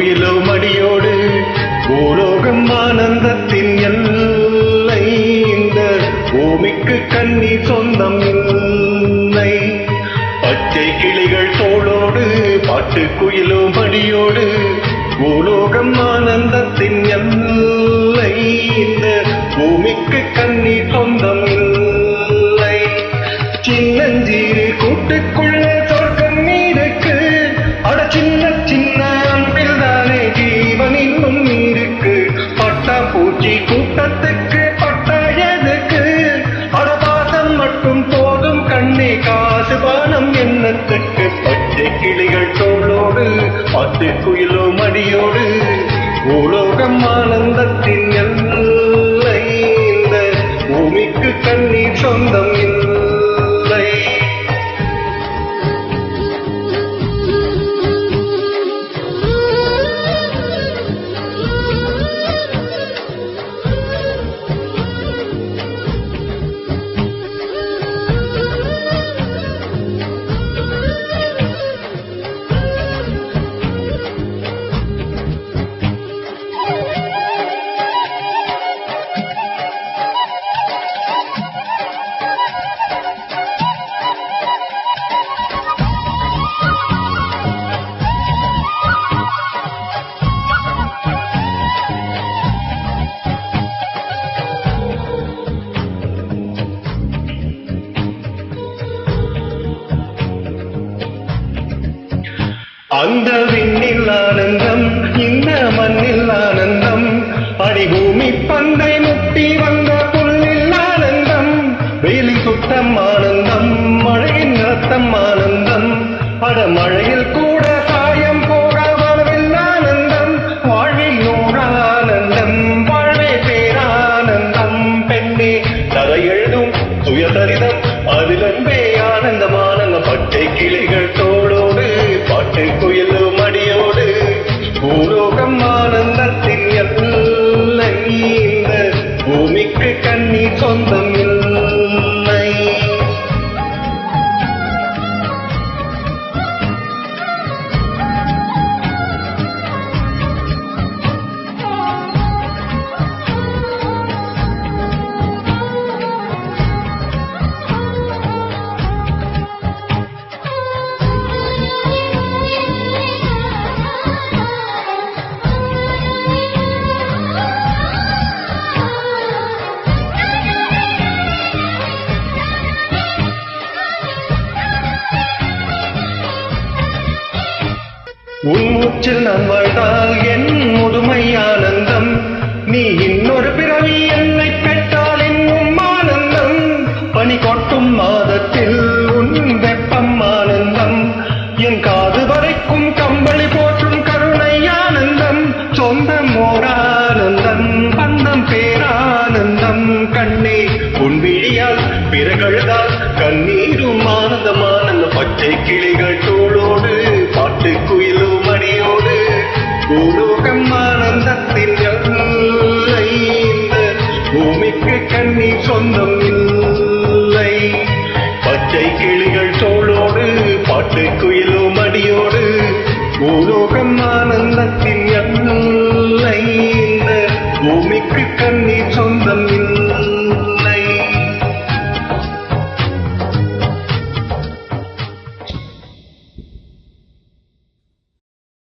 குயிலோ மடியோடு பூலோகம் ஆனந்தத்தின் எல்லை. இந்த பூமிக்கு கண்ணி சொந்தம் இல்லை. பச்சை கிளிகள் தோளோடு பாட்டு குயிலோ மடியோடு பூலோகம் ஆனந்தத்தின் எல்லை. இந்த பூமிக்கு கண்ணி சொந்தம் இல்லை. சின்னஞ்சீரு கூட்டுக்குள்ள சொர்க்கம் இருக்கு. அட சின்ன சின்ன அன்பில் தானே ஜீவன் இன்னும் இருக்கு. பட்டா பூச்சி கூட்டத்துக்கு பட்டா எதுக்கு? அட பாசம் மட்டும் போதும் கண்ணே, காசு பானம் என்னத்துக்கு? பச்சை கிளிகள் தோளோடு பாட்டு குயிலோ மடியோடு பூலோகம் ஆனந்தத்தின் எல்லை. இந்த பூமிக்கு கண்ணீர் சொந்தம் இல்லை. அந்த விண்ணில் ஆனந்தம், இந்த மண்ணில் ஆனந்தம். அடிபூமி பந்தை முட்டி வந்த புல்லில் ஆனந்தம். வெயிலில் சுத்தம் ஆனந்தம், மழையின் ரத்தம் ஆனந்தம். அட மழையில் கூட சாயம் போக வாழ்வில் ஆனந்தம். வாழ்வில் நூறானந்தம், வாழ்வே பேரானந்தம். பெண்ணே கதை எழுதும் சுயசரிதம், அதில் அன்பே ஆனந்தம் ஆனந்தம். பச்சை கிளிகள் தோளோடு பாட்டு குயிலோ மடியோடு பூலோகம் ஆனந்தத்தின் எல்லை. இந்த பூமிக்கு கண்ணீர் சொந்தம் இல்லை. உன் மூச்சில் நான் வாழ்ந்தால் என் முதுமை ஆனந்தம். நீ இன்னொரு பிறவி என்னை பெற்றால் இன்னும் ஆனந்தம். பனி கொட்டும் மாதத்தில் உன் வெப்பம் ஆனந்தம். என் காது வரைக்கும் கம்பளி போற்றும் கருணை ஆனந்தம். சொந்தம் ஓர் ஆனந்தம், பந்தம் பேரானந்தம். கண்ணே உன் விழியால் பிறகழுதால் கண்ணீர்